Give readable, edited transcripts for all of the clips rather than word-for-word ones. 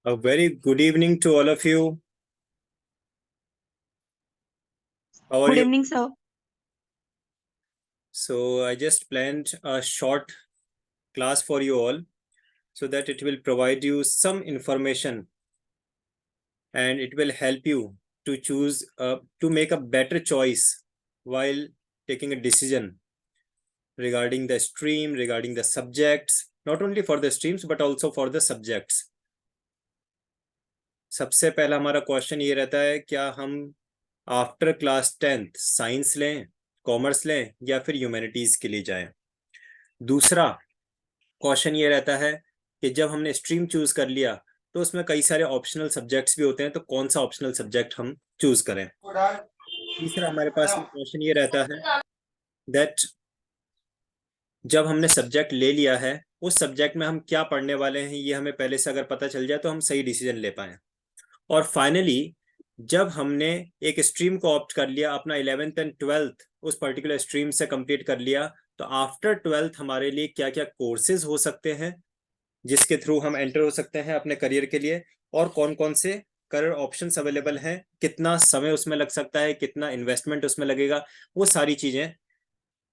A very good evening to all of you. How are Good you? evening, sir. So, I just planned a short class for you all so that it will provide you some information and it will help you to choose, to make a better choice while taking a decision regarding the stream, regarding the subjects, not only for the streams but also for the subjects. सबसे पहला हमारा question ये रहता है, क्या हम after class 10th science लें, commerce लें या फिर ह्यूमैनिटीज के लिए जाएं। दूसरा क्वेश्चन ये रहता है कि जब हमने स्ट्रीम चूज कर लिया तो उसमें कई सारे ऑप्शनल सब्जेक्ट्स भी होते हैं, तो कौन सा ऑप्शनल सब्जेक्ट हम चूज करें। तीसरा हमारे पास में क्वेश्चन ये रहता है दैट जब हमने सब्जेक्ट ले लिया है उस सब्जेक्ट में हम क्या पढ़ने वाले हैं ये हमें पहले से अगर पता चल जाए तो हम सही डिसीजन ले पाए। और फाइनली जब हमने एक स्ट्रीम को ऑप्ट कर लिया, अपना 11th एंड 12th उस पर्टिकुलर स्ट्रीम से कंप्लीट कर लिया, तो आफ्टर 12th हमारे लिए क्या क्या कोर्सेज हो सकते हैं जिसके थ्रू हम एंटर हो सकते हैं अपने करियर के लिए, और कौन कौन से करियर ऑप्शंस अवेलेबल हैं, कितना समय उसमें लग सकता है, कितना इन्वेस्टमेंट उसमें लगेगा, वो सारी चीजें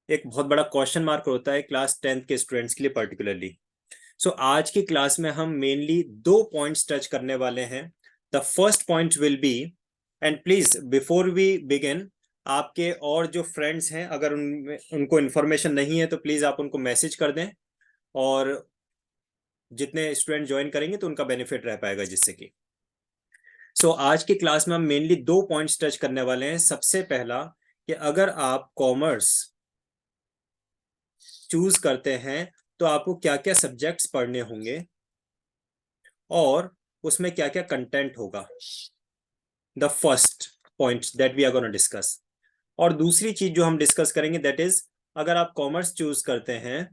एक बहुत बड़ा क्वेश्चन मार्क होता है क्लास 10th के स्टूडेंट्स के लिए पर्टिकुलरली। सो आज की क्लास में हम मेनली दो पॉइंट्स टच करने वाले हैं। The first point will be, and please before we begin, आपके और जो फ्रेंड्स हैं अगर उनको इन्फॉर्मेशन नहीं है तो प्लीज आप उनको मैसेज कर दें, और जितने स्टूडेंट ज्वाइन करेंगे तो उनका बेनिफिट रह पाएगा जिससे कि आज की क्लास में हम मेनली दो पॉइंट्स टच करने वाले हैं। सबसे पहला कि अगर आप कॉमर्स चूज करते हैं तो आपको क्या क्या सब्जेक्ट्स पढ़ने होंगे और उसमें क्या क्या कंटेंट होगा, the first point that we are gonna discuss. और दूसरी चीज जो हम डिस्कस करेंगे दैट इज, अगर आप कॉमर्स चूज करते हैं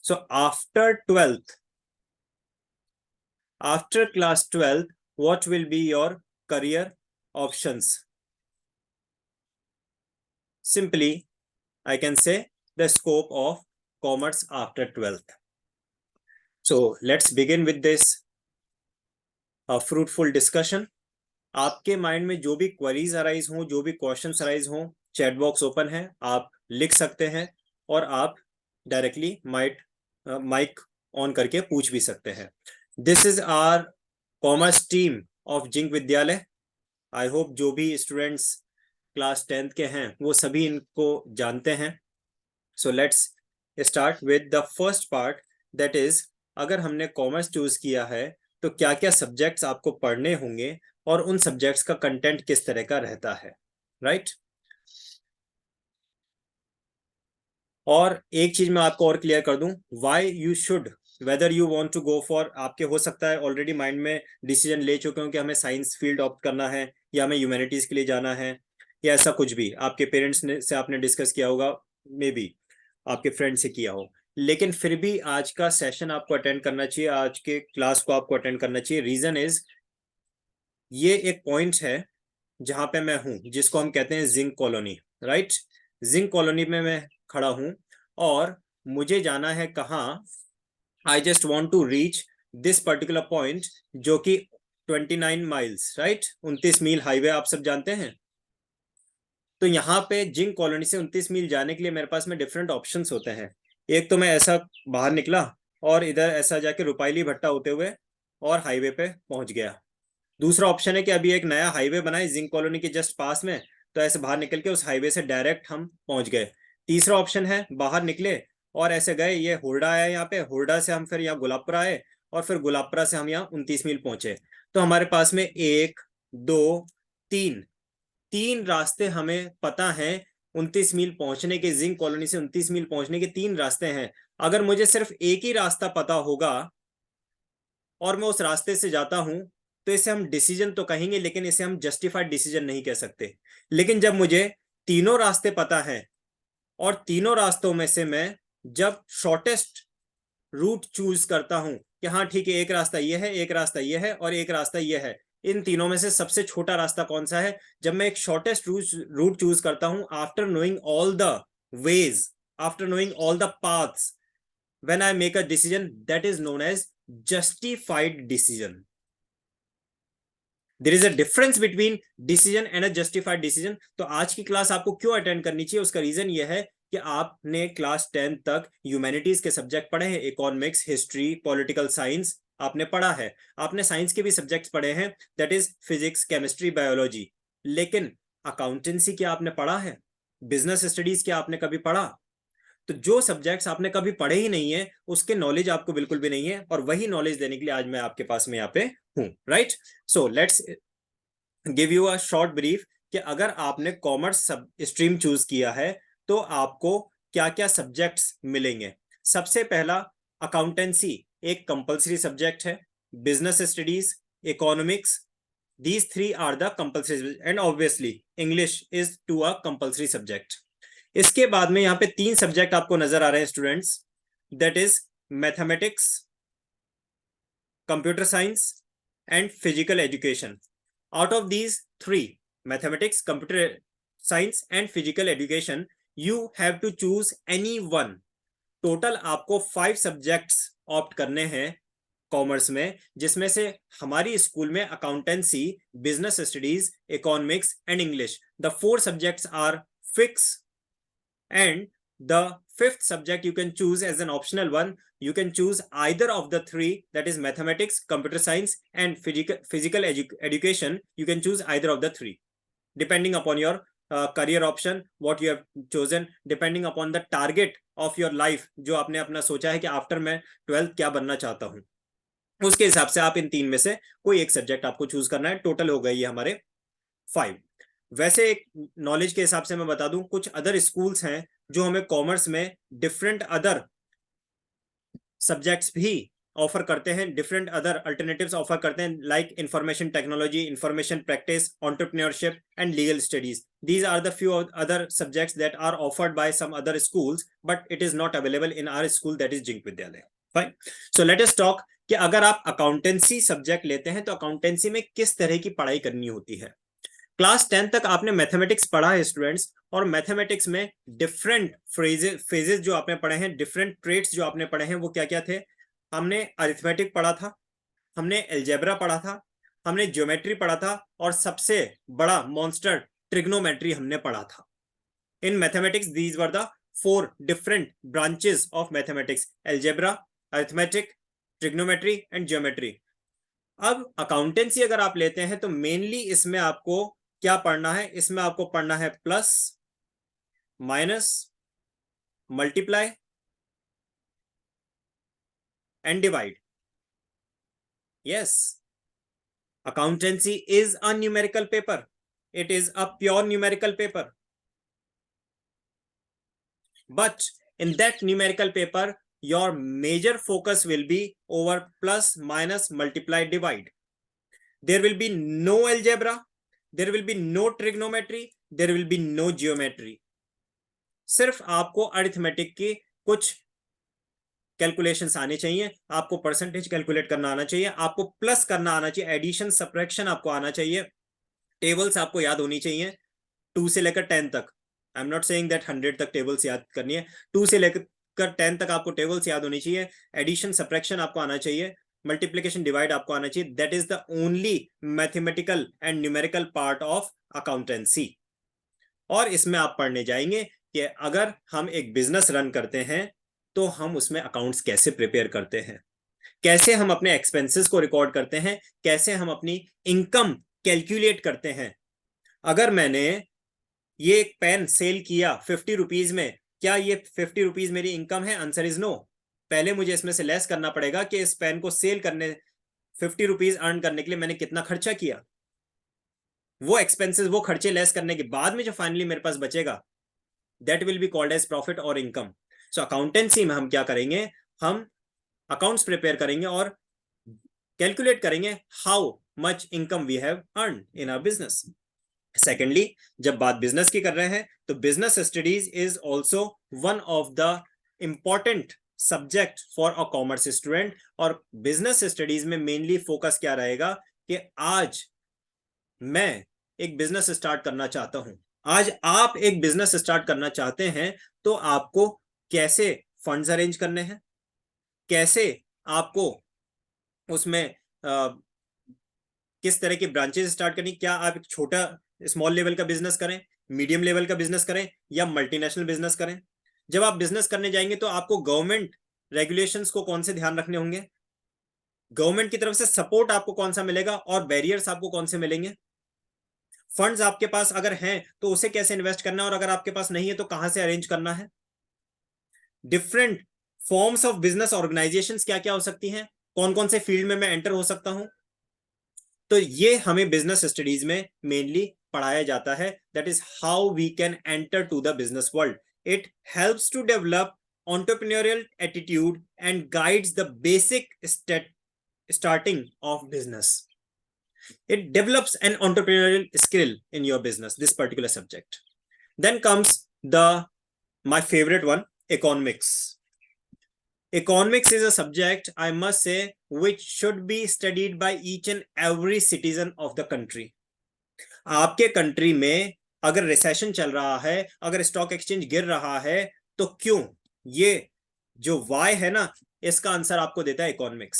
so after 12th, after class 12th, what will be your career options? Simply I can say the scope of commerce after 12th. So let's begin with this fruitful discussion. आपके mind में जो भी queries arise हों, जो भी questions arise हों, chat box open है, आप लिख सकते हैं और आप डायरेक्टली माइक ऑन करके पूछ भी सकते हैं। This is our commerce team of Zinc Vidyalaya. I hope जो भी स्टूडेंट्स क्लास 10th के हैं वो सभी इनको जानते हैं। So let's start with the first part, that is अगर हमने कॉमर्स चूज किया है तो क्या क्या सब्जेक्ट्स आपको पढ़ने होंगे और उन सब्जेक्ट्स का कंटेंट किस तरह का रहता है, राइट? और एक चीज मैं आपको और क्लियर कर दूं, why you should, whether you want to go for, आपके हो सकता है ऑलरेडी माइंड में डिसीजन ले चुके हो कि हमें साइंस फील्ड ऑप्ट करना है या हमें ह्यूमैनिटीज के लिए जाना है, या ऐसा कुछ भी आपके पेरेंट्स ने से आपने डिस्कस किया होगा, मे बी आपके फ्रेंड से किया हो, लेकिन फिर भी आज का सेशन आपको अटेंड करना चाहिए, आज के क्लास को आपको अटेंड करना चाहिए। रीजन इज, ये एक पॉइंट है जहां पे मैं हूं जिसको हम कहते हैं zinc colony, right? Zinc colony में मैं खड़ा हूं और मुझे जाना है कहाँ, I just want to reach this particular point जो कि 29 माइल्स, राइट? 29 मील हाईवे आप सब जानते हैं। तो यहाँ पे जिंक कॉलोनी से 29 मील जाने के लिए मेरे पास में डिफरेंट ऑप्शंस होते हैं। एक तो मैं ऐसा बाहर निकला और इधर ऐसा जाके रुपाइली भट्टा होते हुए और हाईवे पे पहुंच गया। दूसरा ऑप्शन है कि अभी एक नया हाईवे बना है जिंक कॉलोनी के जस्ट पास में, तो ऐसे बाहर निकल के उस हाईवे से डायरेक्ट हम पहुंच गए। तीसरा ऑप्शन है बाहर निकले और ऐसे गए, ये हुरडा आया, यहाँ पे हुरडा से हम फिर यहाँ गुलाबपुरा आए और फिर गुलाबपुरा से हम यहाँ 29 मील पहुंचे। तो हमारे पास में एक, दो, तीन तीन रास्ते हमें पता है। 29 मील पहुंचने के, जिंक कॉलोनी से 29 मील पहुंचने के तीन रास्ते हैं। अगर मुझे सिर्फ एक ही रास्ता पता होगा और मैं उस रास्ते से जाता हूं तो इसे हम डिसीजन तो कहेंगे, लेकिन इसे हम जस्टिफाइड डिसीजन नहीं कह सकते। लेकिन जब मुझे तीनों रास्ते पता है और तीनों रास्तों में से मैं जब शॉर्टेस्ट रूट चूज करता हूं कि हाँ ठीक है, एक रास्ता ये है, एक रास्ता ये है और एक रास्ता ये है, इन तीनों में से सबसे छोटा रास्ता कौन सा है, जब मैं एक शॉर्टेस्ट रूट चूज करता हूं after knowing all the ways, after knowing all the paths, when I make a decision, that is known as justified decision. There is a difference between decision and a justified decision. तो आज की class आपको क्यों attend करनी चाहिए, उसका reason ये है कि आपने क्लास 10 तक ह्यूमैनिटीज के सब्जेक्ट पढ़े हैं, इकोनॉमिक्स, हिस्ट्री, पॉलिटिकल साइंस आपने पढ़ा है, आपने साइंस के भी सब्जेक्ट्स पढ़े हैं, that is physics, chemistry, biology. लेकिन अकाउंटेंसी क्या आपने पढ़ा है? बिजनेस स्टडीज क्या आपने कभी पढ़ा? तो जो सब्जेक्ट्स आपने कभी पढ़े ही नहीं है उसके नॉलेज आपको बिल्कुल भी नहीं है, और वही नॉलेज देने के लिए आज मैं आपके पास में यहाँ पे हूँ, right. So let's give you a short brief कि अगर आपने कॉमर्स सब स्ट्रीम चूज किया है तो आपको क्या क्या सब्जेक्ट्स मिलेंगे। सबसे पहला, अकाउंटेंसी एक कंपलसरी सब्जेक्ट है, business studies, economics, these three are the compulsory, and obviously English is to a compulsory subject। इसके बाद में यहाँ पे 3 सब्जेक्ट आपको नजर आ रहे हैं students, that is mathematics, computer science and physical education. Out of these 3, mathematics, computer science and physical education, you have to choose any one. Total आपको 5 सब्जेक्ट्स ऑप्ट करने हैं कॉमर्स में, जिसमें से हमारी स्कूल में accountancy, business studies, economics and English, the 4 subjects are fix, and the 5th subject you can choose as an optional one। You can choose either of the 3, that is mathematics, computer science and physical education। You can choose either of the 3 depending upon your career option, what you have chosen, depending upon the target of your life, जो आपने अपना सोचा है कि after मैं 12th क्या बनना चाहता हूं, उसके हिसाब से आप इन 3 में से कोई एक सब्जेक्ट आपको चूज करना है। टोटल हो गई है हमारे 5। वैसे एक नॉलेज के हिसाब से मैं बता दूं, कुछ अदर स्कूल्स हैं जो हमें कॉमर्स में डिफरेंट अदर सब्जेक्ट्स भी ऑफर करते हैं, डिफरेंट अदर अल्टरनेटिव्स ऑफर करते हैं, like information technology, information practice, entrepreneurship and legal studies. These are the few other subjects that are offered by some other schools, but it is not available in our school, that is Zinc Vidyalaya. Fine. So let us talk कि अगर आप accountancy subject लेते हैं तो accountancy में किस तरह की पढ़ाई करनी होती है। क्लास 10 तक आपने मैथमेटिक्स पढ़ा है स्टूडेंट्स, और मैथमेटिक्स में डिफरेंट फेजेस जो आपने पढ़े हैं, डिफरेंट ट्रेड्स जो आपने पढ़े हैं, वो क्या क्या थे? हमने अरिथमेटिक पढ़ा था, हमने अलजेब्रा पढ़ा था, हमने ज्योमेट्री पढ़ा था, और सबसे बड़ा मॉन्स्टर ट्रिग्नोमेट्री हमने पढ़ा था। In mathematics these were the 4 different branches of mathematics: algebra, arithmetic, trigonometry and geometry. अब अकाउंटेंसी अगर आप लेते हैं तो मेनली इसमें आपको क्या पढ़ना है? इसमें आपको पढ़ना है plus, minus, multiply and divide. Yes, accountancy is a numerical paper, it is a pure numerical paper, but in that numerical paper your major focus will be over plus, minus, multiply, divide। There will be no algebra, there will be no trigonometry, there will be no geometry। सिर्फ आपको arithmetic की कुछ calculations आने चाहिए, आपको percentage calculate करना आना चाहिए, आपको प्लस करना आना चाहिए, एडिशन सब्ट्रैक्शन आपको आना चाहिए, टेबल्स आपको याद होनी चाहिए 2 से लेकर 10 तक। I am not saying that 100 तक टेबल्स याद करनी है, 2 से लेकर 10 तक आपको टेबल्स याद होनी चाहिए, एडिशन सब्ट्रैक्शन आपको आना चाहिए, मल्टीप्लिकेशन डिवाइड आपको आना चाहिए। That is the only mathematical and numerical part of accountancy. और इसमें आप पढ़ने जाएंगे कि अगर हम एक बिजनेस रन करते हैं तो हम उसमें अकाउंट्स कैसे प्रिपेयर करते हैं, कैसे हम अपने एक्सपेंसेस को रिकॉर्ड करते हैं, कैसे हम अपनी इनकम कैलकुलेट करते हैं। अगर मैंने ये एक पेन सेल किया 50 रुपीज में, क्या ये 50 रुपीज मेरी इनकम है? Answer is no. पहले मुझे इसमें से लेस करना पड़ेगा कि इस पेन को सेल करने, 50 रुपीज अर्न करने के लिए मैंने कितना खर्चा किया। वो एक्सपेंसेस, वो खर्चे लेस करने के बाद में जो फाइनली मेरे पास बचेगा, that will be called as profit और इनकम। सो अकाउंटेंसी में हम क्या करेंगे? हम अकाउंट्स प्रिपेयर करेंगे और कैलकुलेट करेंगे how much income we have earn in our business. Secondly, जब बात बिजनेस की कर रहे हैं तो business studies is also one of the important subject for a commerce student. और बिजनेस स्टडीज में मेनली फोकस क्या रहेगा कि आज मैं एक बिजनेस स्टार्ट करना चाहता हूं, आज आप एक बिजनेस स्टार्ट करना चाहते हैं, तो आपको कैसे फंड्स अरेंज करने हैं, कैसे आपको उसमें किस तरह की ब्रांचेस स्टार्ट करनी, क्या आप एक छोटा स्मॉल लेवल का बिजनेस करें, मीडियम लेवल का बिजनेस करें या मल्टीनेशनल बिजनेस करें। जब आप बिजनेस करने जाएंगे तो आपको गवर्नमेंट रेगुलेशंस को कौन से ध्यान रखने होंगे, गवर्नमेंट की तरफ से सपोर्ट आपको कौन सा मिलेगा और बैरियर्स आपको कौन से मिलेंगे, फंड्स आपके पास अगर हैं तो उसे कैसे इन्वेस्ट करना है और अगर आपके पास नहीं है तो कहां से अरेंज करना है, different forms of business organisations क्या क्या हो सकती हैं, कौन कौन से फील्ड में मैं एंटर हो सकता हूं। तो ये हमें बिजनेस स्टडीज में मेनली पढ़ाया जाता है, that is how we can enter to the business world. It helps to develop entrepreneurial attitude and guides the basic starting of business. It develops an entrepreneurial skill in your business, this particular subject. Then comes the my favorite one, economics. Economics is a subject, I must say, which should be studied by each and every citizen of the country. आपके country में अगर recession चल रहा है, अगर stock exchange गिर रहा है, तो क्यों, ये जो वाई है ना, इसका आंसर आपको देता है इकोनॉमिक्स।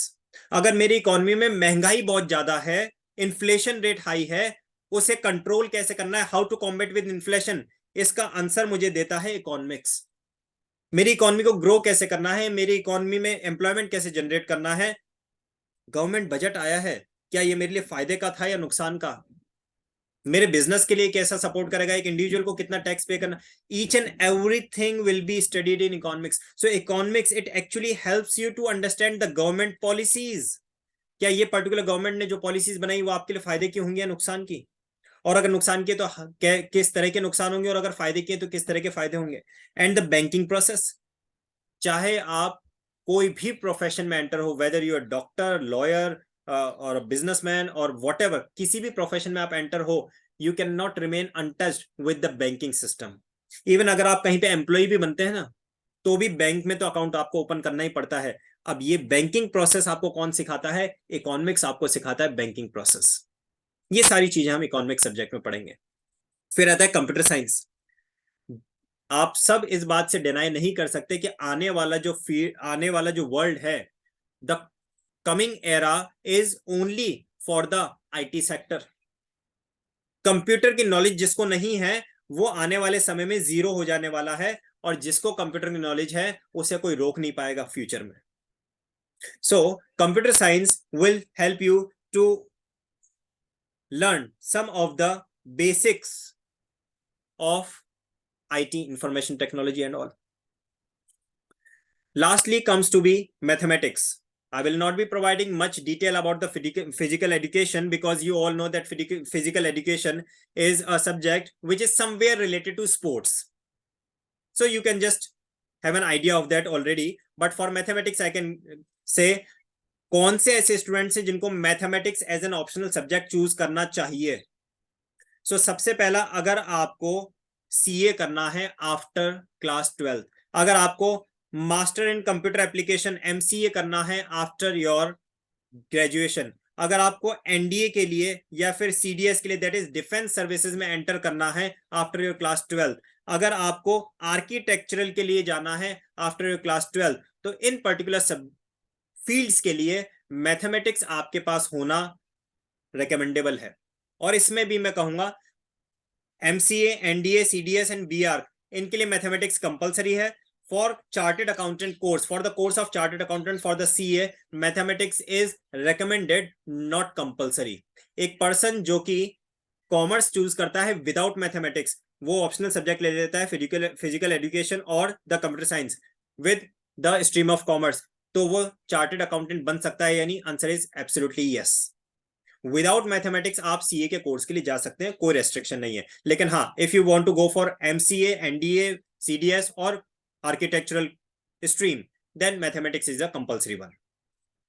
अगर मेरी इकोनॉमी में महंगाई बहुत ज्यादा है, इन्फ्लेशन रेट हाई है, उसे कंट्रोल कैसे करना है, how to combat with inflation, इसका आंसर मुझे देता है इकोनॉमिक्स। मेरी इकोनॉमी को ग्रो कैसे करना है, मेरी इकोनॉमी में एम्प्लॉयमेंट कैसे जनरेट करना है, गवर्नमेंट बजट आया है, क्या ये मेरे लिए फायदे का था या नुकसान का, मेरे बिजनेस के लिए कैसा सपोर्ट करेगा, एक इंडिविजुअल को कितना टैक्स पे करना, each and everything will be studied in economics. So economics it actually helps you to understand the government policies, क्या ये पर्टिकुलर गवर्नमेंट ने जो पॉलिसीज बनाई वो आपके लिए फायदे की होंगी या नुकसान की, और अगर नुकसान किए तो किस तरह के नुकसान होंगे, और अगर फायदे किए तो किस तरह के फायदे होंगे। एंड द बैंकिंग प्रोसेस, चाहे आप कोई भी प्रोफेशन में एंटर हो, whether you are doctor, lawyer और बिजनेसमैन और व्हाटएवर, किसी भी प्रोफेशन में आप एंटर हो, you can not remain untouched with the banking system. Even अगर आप कहीं पे एम्प्लॉय भी बनते हैं ना, तो भी बैंक में तो अकाउंट आपको ओपन करना ही पड़ता है। अब ये बैंकिंग प्रोसेस आपको कौन सिखाता है, इकोनॉमिक्स आपको सिखाता है बैंकिंग प्रोसेस। ये सारी चीजें हम इकोनॉमिक्स सब्जेक्ट में पढ़ेंगे। फिर आता है कंप्यूटर साइंस। आप सब इस बात से डिनाई नहीं कर सकते कि आने वाला जो वर्ल्ड है, the coming era is only for the IT sector. Computer की नॉलेज जिसको नहीं है वो आने वाले समय में जीरो हो जाने वाला है, और जिसको कंप्यूटर की नॉलेज है उसे कोई रोक नहीं पाएगा फ्यूचर में। So computer science will help you to learn some of the basics of IT, information technology and all. Lastly comes to be mathematics. I will not be providing much detail about the physical education, because you all know that physical education is a subject which is somewhere related to sports. So you can just have an idea of that already. But for mathematics, I can say कौन से ऐसे students हैं जिनको mathematics as an optional subject choose करना चाहिए। सो सबसे पहला, अगर आपको CA करना है आफ्टर क्लास 12, अगर आपको master in computer application MCA करना है आफ्टर योर ग्रेजुएशन, अगर आपको NDA के लिए या फिर CDS के लिए, दैट इज डिफेंस सर्विसेज में एंटर करना है आफ्टर योर क्लास 12, अगर आपको आर्किटेक्चरल के लिए जाना है आफ्टर योर क्लास 12, तो इन पर्टिकुलर सब फील्ड्स के लिए मैथमेटिक्स आपके पास होना रिकमेंडेबल है। और इसमें भी मैं कहूंगा MCA, NDA, CDS and BR, इनके लिए मैथमेटिक्स कंपलसरी है। For chartered accountant course, for the course of chartered accountant for the CA, mathematics is recommended, not compulsory. एक पर्सन जो कि कॉमर्स चूज करता है विदाउट मैथमेटिक्स, वो ऑप्शनल सब्जेक्ट ले लेता है फिजिकल एजुकेशन और the computer science with the stream of commerce, तो वो चार्टेड अकाउंटेंट बन सकता है, यानी answer is absolutely yes. Without mathematics आप CA के कोर्स के लिए जा सकते हैं, कोई रेस्ट्रिक्शन नहीं है। लेकिन हाँ, if you want to go for MCA, NDA, CDS और architectural stream, then mathematics is a compulsory one.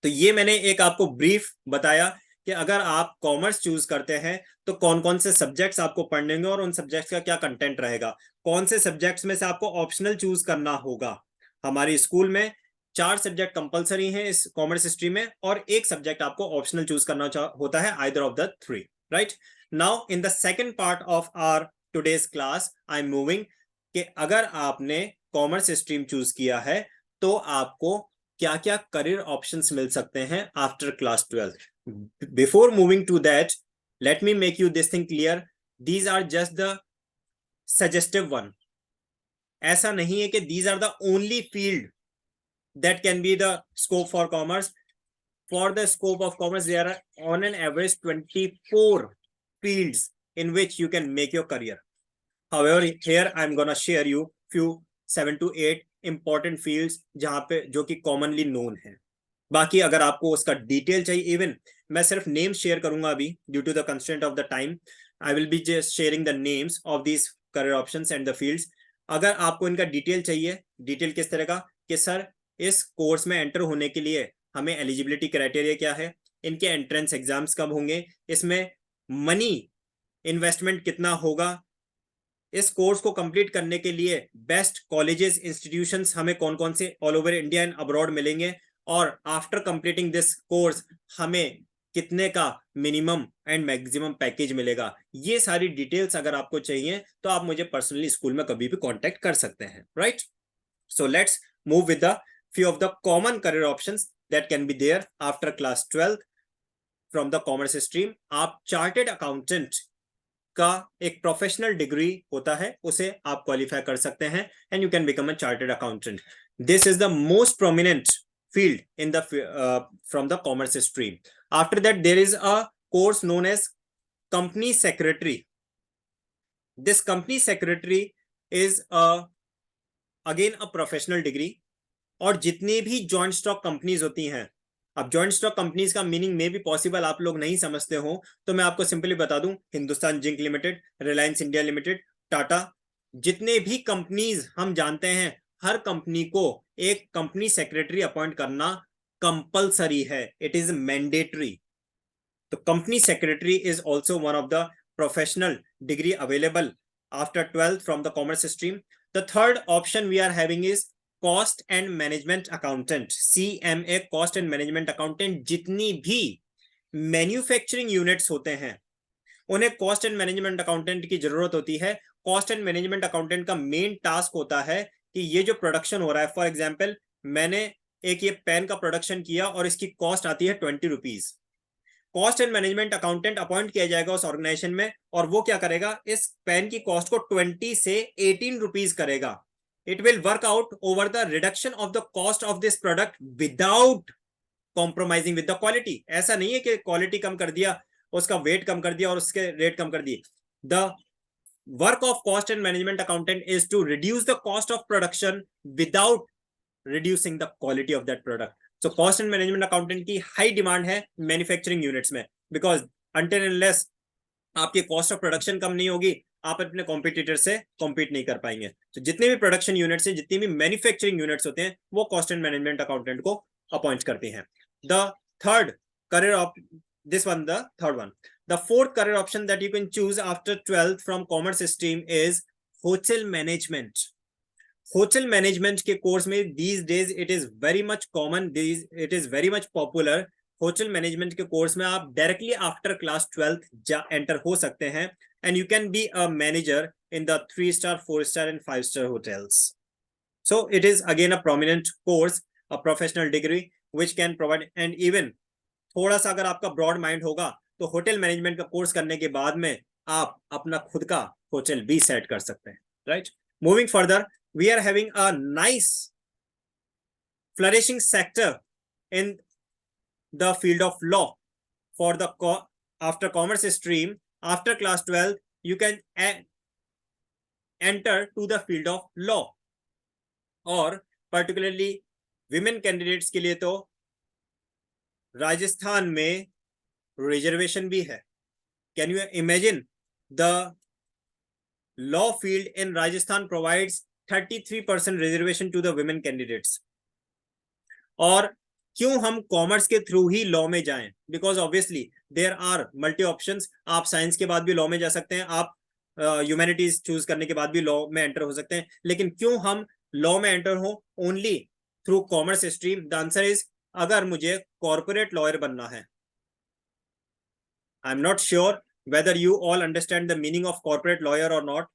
तो ये मैंने एक आपको ब्रीफ बताया कि अगर आप कॉमर्स चूज करते हैं तो कौन कौन से सब्जेक्ट्स आपको पढ़ने होंगे और उन सब्जेक्ट्स का क्या कंटेंट रहेगा, कौन से सब्जेक्ट्स में से आपको ऑप्शनल चूज करना होगा। हमारी स्कूल में 4 सब्जेक्ट कंपलसरी हैं इस कॉमर्स स्ट्रीम में, और एक सब्जेक्ट आपको ऑप्शनल चूज करना होता है, either of the 3, right. Now in the second part of our today's class I am moving कि अगर आपने कॉमर्स स्ट्रीम चूज किया है तो आपको क्या क्या करियर ऑप्शंस मिल सकते हैं after class 12। Before moving to that, let me make you this thing clear. These are just the suggestive one. ऐसा नहीं है कि these are the only field that can be the scope for commerce. For the scope of commerce, there are on an average 24 fields in which you can make your career. However, here I'm gonna share you few 7 to 8 important fields जहां पे जो कि commonly known है. बाकी अगर आपको उसका detail चाहिए, इवन मैं सिर्फ नेम शेयर करूंगा अभी due to the constraint of the time. I will be just sharing the names of these career options and the fields. अगर आपको इनका डिटेल चाहिए, डिटेल किस तरह का कि सर इस कोर्स में एंटर होने के लिए हमें एलिजिबिलिटी क्राइटेरिया क्या है, इनके एंट्रेंस एग्जाम्स कब होंगे, इसमें मनी इन्वेस्टमेंट कितना होगा, इस कोर्स को कंप्लीट करने के लिए बेस्ट कॉलेजेस इंस्टीट्यूशंस हमें कौन कौन से all over India and abroad मिलेंगे, और आफ्टर कंप्लीटिंग दिस कोर्स हमें कितने का मिनिमम एंड मैक्सिमम पैकेज मिलेगा, ये सारी डिटेल्स अगर आपको चाहिए तो आप मुझे पर्सनली स्कूल में कभी भी कांटेक्ट कर सकते हैं. Right, so let's move with the few of the common career options that can be there after class 12th from the commerce stream. आप चार्टेड अकाउंटेंट का एक प्रोफेशनल डिग्री होता है, उसे आप क्वालिफाई कर सकते हैं and you can become a chartered accountant. This is the most prominent field in the from the commerce stream. After that, there is a course known as company secretary. This company secretary is again a professional degree. और जितनी भी joint stock companies होती हैं, अब joint stock companies का meaning में भी possible आप लोग नहीं समझते हो तो मैं आपको सिंपली बता दूं, Hindustan zinc limited, Reliance India limited, Tata, जितने भी कंपनीज हम जानते हैं, हर कंपनी को एक कंपनी सेक्रेटरी अपॉइंट करना कंपलसरी है. It is mandatory. तो company secretary is also one of the professional degree available after 12th from the commerce stream. The third option we are having is cost and management accountant, CMA, cost and management accountant. जितनी भी manufacturing units होते हैं उन्हें cost and management accountant की जरूरत होती है. Cost and management accountant का मेन टास्क होता है कि ये जो प्रोडक्शन हो रहा है, फॉर एग्जाम्पल मैंने एक ये पेन का प्रोडक्शन किया और इसकी कॉस्ट आती है 20 rupees. Cost and management accountant appoint किया जाएगा उस ऑर्गेनाइजेशन में और वो क्या करेगा, इस पेन की कॉस्ट को 20 से 18 रुपीज करेगा. It will work out over the reduction of the cost of this product without compromising with the quality. ऐसा नहीं है कि क्वालिटी कम कर दिया, उसका वेट कम कर दिया और उसके रेट कम कर दिए. The work of cost and management accountant is to reduce the cost of production without reducing the quality of that product. So cost and management accountant की high demand है manufacturing units में, because until unless आपकी cost of production कम नहीं होगी आप अपने competitor से compete नहीं कर पाएंगे. तो जितने भी प्रोडक्शन यूनिट्स हैं, जितनी भी मैन्युफैक्चरिंग यूनिट्स होते हैं, वो कॉस्ट एंड मैनेजमेंट अकाउंटेंट को अपॉइंट करते हैं. The third career of this one, the third one, the fourth career option that you can choose after 12th from commerce stream is hotel management. Hotel management के course में these days it is very much common, it is very much popular. Hotel management के course में आप directly after class 12th enter हो सकते हैं and you can be a manager in the 3-star, 4-star and 5-star hotels. So it is again a prominent course, a professional degree which can provide, and even थोड़ा सा अगर आपका broad mind होगा तो hotel management का course करने के बाद में आप अपना खुद का होटल भी सेट कर सकते हैं. Right, moving further, we are having a nice flourishing sector in the field of law for the after commerce stream. After class 12th, you can enter to the field of law. और particularly women candidates के लिए तो राजस्थान में reservation भी है. Can you imagine? The law field in Rajasthan provides 33% reservation to the women candidates. और क्यों हम कॉमर्स के थ्रू ही लॉ में जाएं? Because obviously there are multi options. आप साइंस के बाद भी लॉ में जा सकते हैं, आप ह्यूमैनिटीज चूज करने के बाद भी लॉ में एंटर हो सकते हैं, लेकिन क्यों हम लॉ में एंटर हो only through commerce stream? The answer is, अगर मुझे कॉर्पोरेट लॉयर बनना है. I am not sure whether you all understand the meaning of corporate lawyer और नॉट.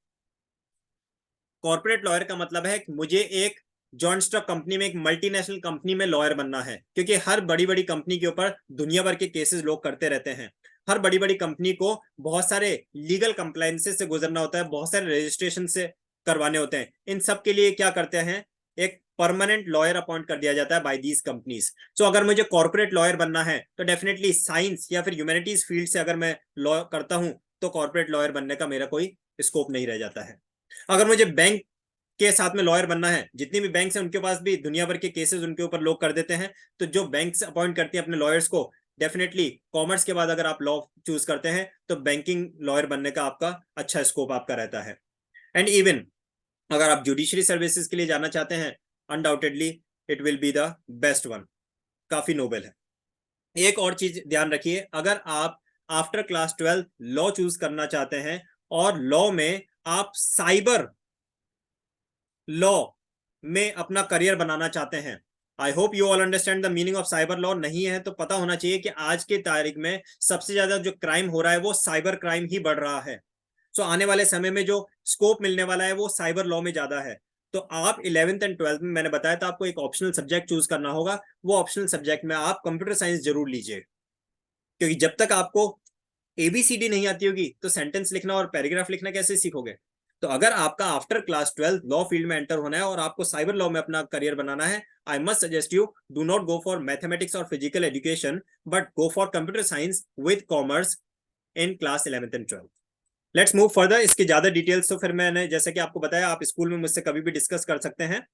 कॉर्पोरेट लॉयर का मतलब है कि मुझे एक जॉइंट स्टॉक कंपनी में, एक मल्टीनेशनल कंपनी में लॉयर बनना है, क्योंकि हर बड़ी बड़ी कंपनी के ऊपर दुनिया भर के केसेस लोग करते रहते हैं। हर बड़ी बड़ी कंपनी को बहुत सारे लीगल कंप्लायंसेस से गुजरना होता है, बहुत सारे रजिस्ट्रेशन से करवाने होते हैं। इन सब के लिए क्या करते हैं, एक परमानेंट लॉयर अपॉइंट कर दिया जाता है बाय दीज कंपनीज। सो अगर मुझे कॉर्पोरेट लॉयर बनना है तो डेफिनेटली साइंस या फिर ह्यूमैनिटीज फील्ड से अगर मैं लॉ करता हूं तो कॉर्पोरेट लॉयर बनने का मेरा कोई स्कोप नहीं रह जाता है। अगर मुझे बैंक के साथ में लॉयर बनना है, जितनी भी बैंक है उनके पास भी दुनिया भर के केसेस उनके ऊपर लोग कर देते हैं, तो जो बैंक अपॉइंट करती हैं अपने लॉयर्स को, डेफिनेटली कॉमर्स के बाद अगर आप लॉ चूज करते हैं तो बैंकिंग लॉयर बनने का आपका अच्छा स्कोप आपका रहता है। एंड इवन अगर आप जुडिशरी सर्विसेज के लिए जाना चाहते हैं, undoubtedly it will be the best one, काफी नोबल है। एक और चीज ध्यान रखिए, अगर आप आफ्टर क्लास 12 लॉ चूज करना चाहते हैं और लॉ में आप साइबर लॉ में अपना करियर बनाना चाहते हैं, I hope you all understand the meaning of cyber law. नहीं है तो पता होना चाहिए कि आज की तारीख में सबसे ज्यादा जो क्राइम हो रहा है वो साइबर क्राइम ही बढ़ रहा है। सो आने वाले समय में जो स्कोप मिलने वाला है वो साइबर लॉ में ज्यादा है। तो आप 11th एंड 12th में, मैंने बताया था आपको एक ऑप्शनल सब्जेक्ट चूज करना होगा, वो ऑप्शनल सब्जेक्ट में आप कंप्यूटर साइंस जरूर लीजिए, क्योंकि जब तक आपको एबीसीडी नहीं आती होगी तो सेंटेंस लिखना और पैराग्राफ लिखना कैसे सीखोगे। तो अगर आपका आफ्टर क्लास 12 लॉ फील्ड में एंटर होना है और आपको साइबर लॉ में अपना करियर बनाना है, I must suggest you do not go for mathematics और physical education, but go for computer science with commerce in class 11th and 12th। Let's move further. इसकी ज्यादा डिटेल्स तो फिर मैंने जैसे कि आपको बताया आप स्कूल में मुझसे कभी भी डिस्कस कर सकते हैं।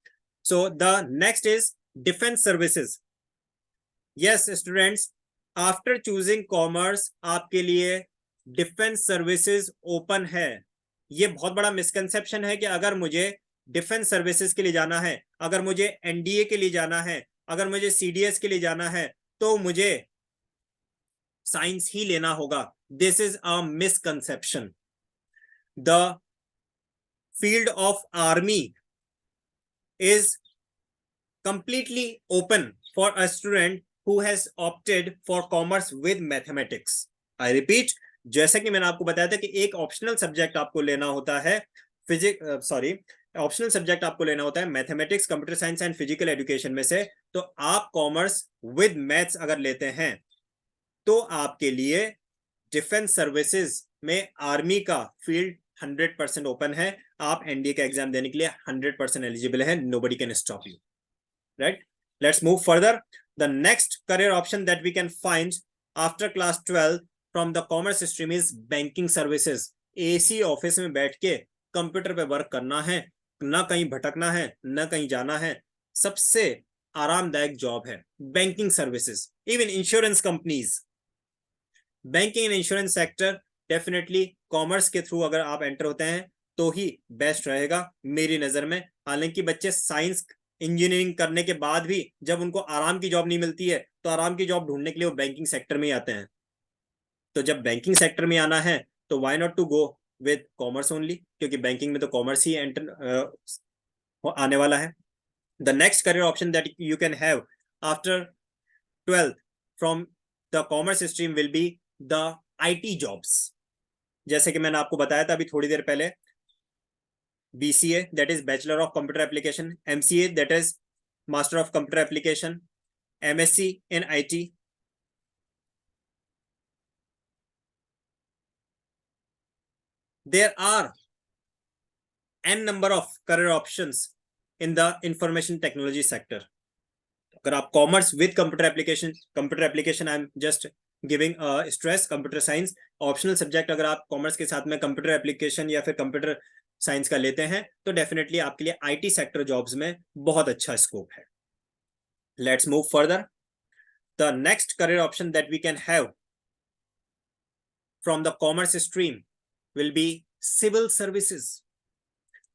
So the next is defence services. Yes students, after choosing commerce आपके लिए डिफेंस सर्विसेज ओपन है। ये बहुत बड़ा मिसकंसेप्शन है कि अगर मुझे डिफेंस सर्विसेज के लिए जाना है, अगर मुझे एनडीए के लिए जाना है, अगर मुझे सीडीएस के लिए जाना है तो मुझे साइंस ही लेना होगा। This is a misconception. The field of army is completely open for a student who has opted for commerce with mathematics. I repeat, जैसा कि मैंने आपको बताया था कि एक ऑप्शनल सब्जेक्ट आपको लेना होता है ऑप्शनल सब्जेक्ट आपको लेना होता है mathematics, computer science and physical education में से। तो आप कॉमर्स विद मैथ्स अगर लेते हैं तो आपके लिए डिफेंस सर्विसेज में आर्मी का फील्ड 100% ओपन है। आप एनडीए का एग्जाम देने के लिए 100% एलिजिबल है। Nobody can stop you, right? Let's move further. The next career option that we can find after class 12 from the commerce stream is banking services. AC office में बैठ के कंप्यूटर पे work करना है, ना कहीं भटकना है, ना कहीं जाना है, सबसे आरामदायक जॉब है banking services. Even insurance companies, banking and insurance sector definitely commerce के थ्रू अगर आप एंटर होते हैं तो ही बेस्ट रहेगा मेरी नजर में। हालांकि बच्चे साइंस इंजीनियरिंग करने के बाद भी जब उनको आराम की जॉब नहीं मिलती है तो आराम की जॉब ढूंढने के लिए वो बैंकिंग सेक्टर में ही आते हैं। तो जब बैंकिंग सेक्टर में आना है तो why not to go with commerce only, क्योंकि बैंकिंग में तो कॉमर्स ही एंटर आने वाला है। The next career option that you can have after 12th from the commerce stream will be the IT jobs. जैसे कि मैंने आपको बताया था अभी थोड़ी देर पहले, BCA that is Bachelor of Computer Application, MCA that is Master of Computer Application, MSc in IT. There are n number of career options in the information technology sector. अगर आप commerce with computer application I am just giving stress, computer science optional subject अगर आप commerce के साथ में computer application या फिर computer science का लेते हैं तो डेफिनेटली आपके लिए आईटी सेक्टर जॉब्स में बहुत अच्छा स्कोप है। Let's move further. The next career option that we can have from the commerce stream will be civil services.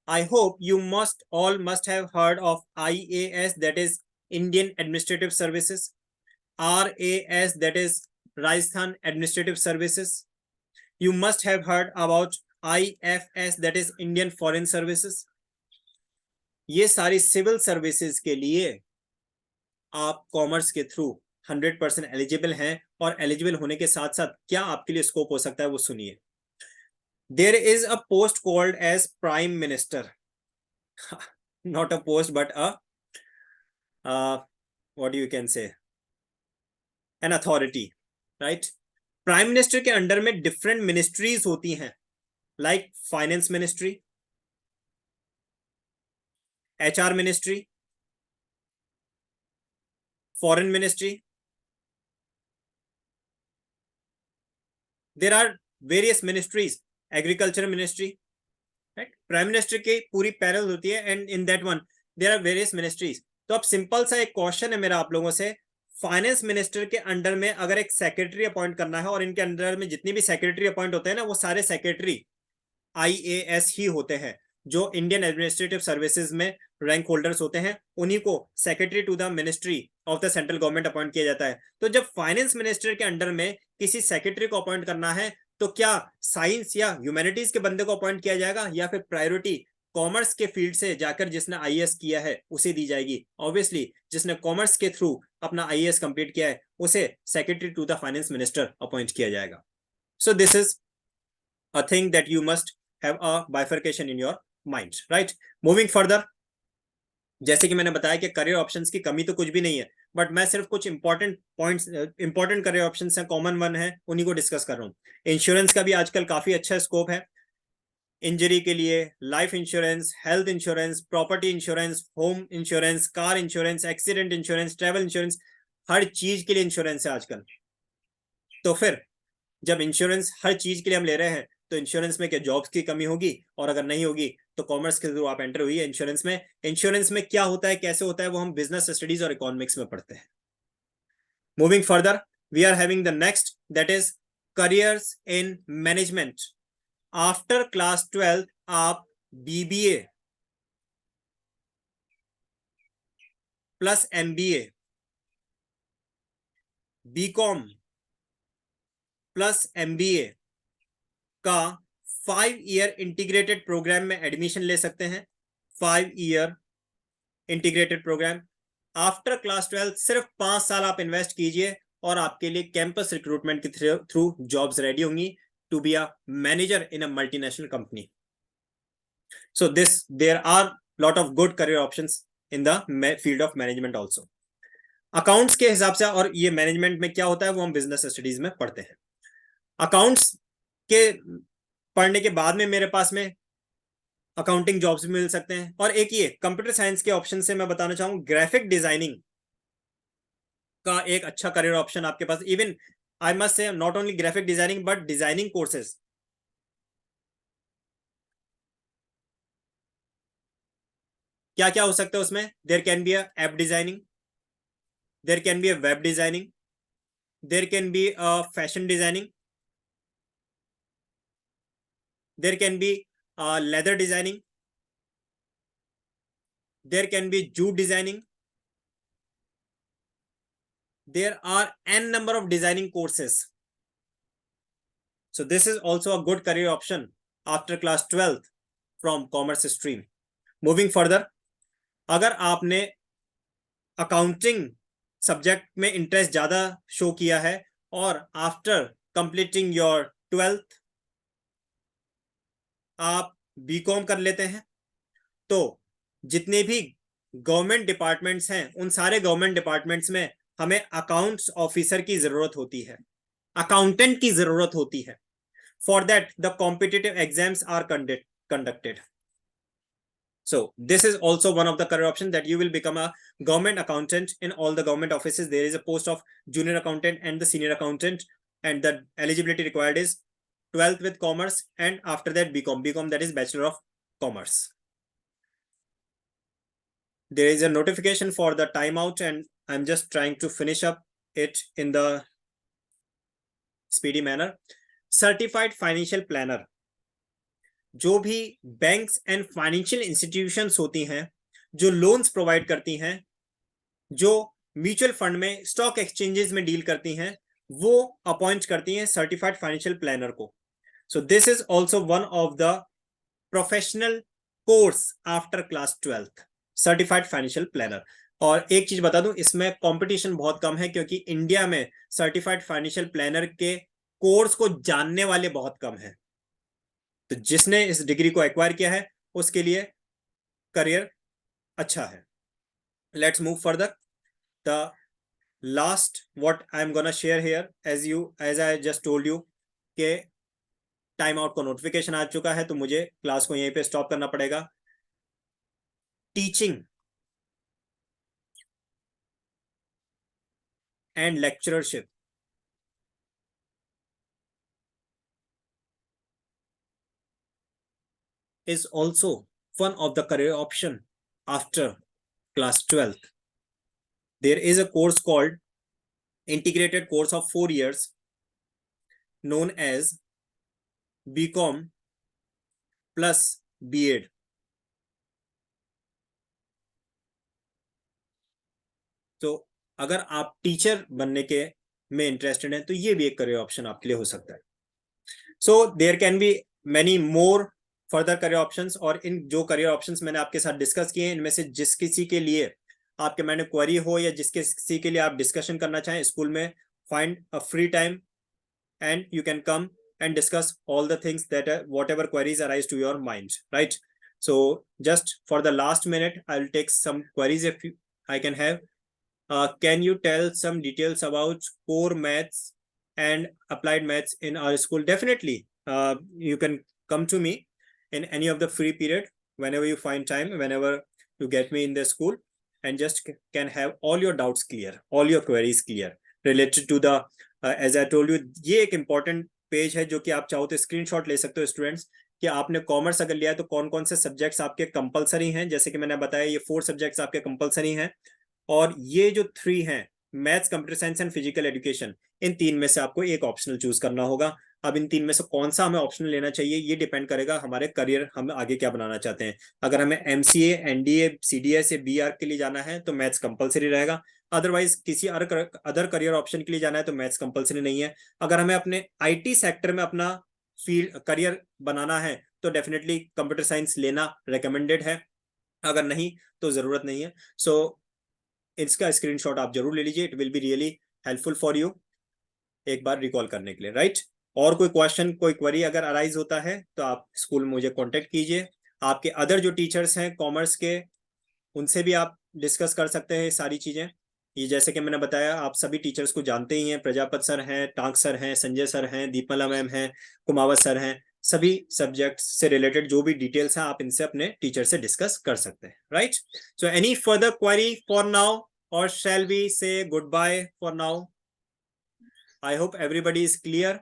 I hope you must have heard of IAS, that is Indian Administrative Services, RAS, that is Rajasthan Administrative Services. You must have heard about IFS, that is Indian Foreign Services. ये सारी civil services के लिए आप commerce के through 100% eligible हैं, और eligible होने के साथ साथ क्या आपके लिए स्कोप हो सकता है वो सुनिए। There is a post called as Prime Minister. Not a post but a what you can say, an authority, right. Prime minister के अंडर में डिफरेंट मिनिस्ट्रीज होती हैं, like finance ministry, HR ministry, foreign ministry, there are various ministries, agriculture ministry, right. Prime minister की पूरी पैरल होती है and in that one there are various ministries. तो अब सिंपल सा एक क्वेश्चन है मेरा आप लोगों से, फाइनेंस मिनिस्टर के अंडर में अगर एक सेक्रेटरी अपॉइंट करना है, और इनके अंडर में जितनी भी सेक्रेटरी अपॉइंट होते हैं ना, वो सारे सेक्रेटरी IAS ही होते हैं, जो इंडियन एडमिनिस्ट्रेटिव सर्विसेज में रैंक होल्डर्स होते हैं, उन्हीं को secretary to the ministry of the central government appoint किया जाता है। तो जब फाइनेंस मिनिस्टर के अंडर में किसी सेक्रेटरी को अपॉइंट करना है, तो क्या साइंस या ह्यूमैनिटीज के बंदे को अपॉइंट किया जाएगा, या फिर प्रायोरिटी कॉमर्स के फील्ड से जाकर जिसने IAS किया है उसे दी जाएगी? ऑब्वियसली जिसने कॉमर्स के थ्रू अपना IAS कंप्लीट किया है उसे secretary to the finance minister appoint किया जाएगा। So this is a thing that you must have a bifurcation in your mind, right? Moving further, जैसे कि मैंने बताया कि करियर ऑप्शंस की कमी तो कुछ भी नहीं है, बट मैं सिर्फ कुछ important points, important career options हैं, कॉमन वन है, उन्हीं को डिस्कस कर रहा हूँ। इंश्योरेंस का भी आजकल काफी अच्छा स्कोप है, इंजरी के लिए life insurance, health insurance, property insurance, home insurance, car insurance, accident insurance, travel insurance, हर चीज के लिए इंश्योरेंस है आजकल। तो फिर जब इंश्योरेंस हर चीज के लिए हम ले रहे हैं, तो इंश्योरेंस में क्या जॉब्स की कमी होगी? और अगर नहीं होगी तो कॉमर्स के थ्रू आप एंटर हुई है इंश्योरेंस में। इंश्योरेंस में क्या होता है, कैसे होता है, वो हम बिजनेस स्टडीज और इकोनॉमिक्स में पढ़ते हैं। Moving further, we are having the next, that is careers in management. After class 12 आप BBA plus MBA, BCom plus MBA का 5 ईयर इंटीग्रेटेड प्रोग्राम में एडमिशन ले सकते हैं। 5 year integrated programme, after class 12 सिर्फ 5 साल आप इन्वेस्ट कीजिए और आपके लिए कैंपस रिक्रूटमेंट के थ्रू जॉब्स रेडी होंगी to be a manager in a multinational company. So there are lot of good career options in the field of management also. Accounts के हिसाब से, और ये मैनेजमेंट में क्या होता है वो हम बिजनेस स्टडीज में पढ़ते हैं। अकाउंट्स के पढ़ने के बाद में मेरे पास में अकाउंटिंग जॉब्स भी मिल सकते हैं, और एक ये कंप्यूटर साइंस के ऑप्शन से मैं बताना चाहूंगा, ग्राफिक डिजाइनिंग का एक अच्छा करियर ऑप्शन आपके पास। Even I must say not only graphic designing but designing courses, क्या क्या हो सकता है उसमें? There can be a app designing, there can be a web designing, there can be a fashion designing, there can be leather designing, there can be jute designing, there are n number of designing courses. So this is also a good career option after class 12th from commerce stream. Moving further, अगर आपने accounting subject में interest ज्यादा show किया है और after completing your 12th आप BCom कर लेते हैं, तो जितने भी गवर्नमेंट डिपार्टमेंट्स हैं उन सारे गवर्नमेंट डिपार्टमेंट्स में हमें अकाउंट्स ऑफिसर की जरूरत होती है, अकाउंटेंट की जरूरत होती है। For that, the competitive exams are conducted. So this is also one of the career options, that you will become a government accountant in all the government offices. There is a post of junior accountant and the senior accountant, and the eligibility required is 12th with commerce, and after that BCom. BCom, that is Bachelor of Commerce. There is a notification for the timeout, and I'm just trying to finish up it in the speedy manner. Certified Financial Planner, जो भी banks and financial institutions होती हैं, जो loans provide करती हैं, जो mutual fund में, stock exchanges में डील करती हैं, वो अपॉइंट करती हैं सर्टिफाइड फाइनेंशियल प्लानर को। So this is also one of the professional course after class 12th, certified financial planner. और एक चीज बता दूं, इसमें कंपटीशन बहुत कम है, क्योंकि इंडिया में सर्टिफाइड फाइनेंशियल प्लानर के कोर्स को जानने वाले बहुत कम हैं। तो जिसने इस डिग्री को एक्वायर किया है उसके लिए करियर अच्छा है, let's move further. The last what I'm gonna share here, as I just told you कि टाइम आउट का नोटिफिकेशन आ चुका है, तो मुझे क्लास को यहीं पे स्टॉप करना पड़ेगा. Teaching and lectureship is also one of the career option after class 12th. There is a course called integrated course of 4 years known as BCom plus B.Ed. तो अगर आप टीचर बनने के में इंटरेस्टेड हैं तो ये भी एक करियर ऑप्शन आपके लिए हो सकता है. So there can be many more further career options, और इन जो करियर ऑप्शंस मैंने आपके साथ डिस्कस किए हैं, इनमें से जिस किसी के लिए आपके मैंने क्वेरी हो या जिस किसी के लिए आप डिस्कशन करना चाहें स्कूल में, find a free time and you can come and discuss all the things that whatever queries arise to your mind, right? So just for the last minute, I'll take some queries if I can have. Can you tell some details about core maths and applied maths in our school? Definitely. You can come to me in any of the free period whenever you find time, whenever you get me in the school, and just can have all your doubts clear, all your queries clear related to the as I told you. ये एक important page है जो कि आप चाहो तो screenshot ले सकते हो स्टूडेंट्स, कि आपने कॉमर्स अगर लिया है तो कौन कौन से सब्जेक्ट्स आपके कंपलसरी हैं. जैसे कि मैंने बताया ये 4 सब्जेक्ट्स आपके कंपलसरी हैं, और ये जो 3 हैं, maths, computer science and physical education, इन 3 में से आपको एक ऑप्शनल चूज करना होगा. अब इन 3 में से कौन सा हमें ऑप्शनल लेना चाहिए ये डिपेंड करेगा हमारे करियर, हम आगे क्या बनाना चाहते हैं. अगर हमें एमसीए, एनडीए, सीडीएस या बीआर के लिए जाना है तो मैथ्स कंपलसरी रहेगा. अदरवाइज किसी अदर करियर ऑप्शन के लिए जाना है तो मैथ्स कंपलसरी नहीं है. अगर हमें अपने आईटी सेक्टर में अपना फील्ड करियर बनाना है तो डेफिनेटली कंप्यूटर साइंस लेना रिकमेंडेड है, अगर नहीं तो जरूरत नहीं है. सो इसका स्क्रीनशॉट आप जरूर ले लीजिए, it will be really helpful for you एक बार रिकॉल करने के लिए, राइट? और कोई क्वेश्चन, कोई क्वेरी अगर अराइज होता है तो आप स्कूल में मुझे कांटेक्ट कीजिए. आपके अदर जो टीचर्स हैं कॉमर्स के, उनसे भी आप डिस्कस कर सकते हैं सारी चीजें. ये जैसे कि मैंने बताया, आप सभी टीचर्स को जानते ही हैं, प्रजापत सर हैं, टांक सर हैं, संजय सर हैं, दीपमाला मैम हैं, कुमावत सर हैं. सभी सब्जेक्ट से रिलेटेड जो भी डिटेल्स हैं आप इनसे अपने टीचर से डिस्कस कर सकते हैं, right? So any further query for now, और shall we say goodbye for now? I hope everybody is clear.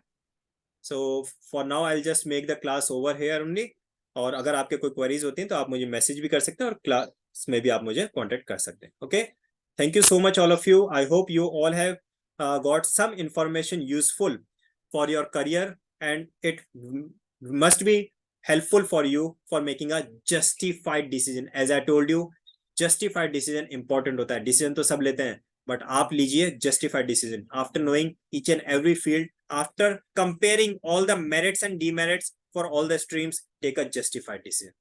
So for now I will just make the class over here only, और अगर आपके कोई queries होती हैं तो आप मुझे मैसेज भी कर सकते हैं और क्लास में भी आप मुझे कांटेक्ट कर सकते हैं. Okay, thank you so much all of you. I hope you all have got some information useful for your career, and it must be helpful for you for making a justified decision. As I told you, justified decision important होता है. Decision तो सब लेते हैं, but आप लीजिए justified decision after knowing each and every field, after comparing all the merits and demerits for all the streams. Take a justified decision.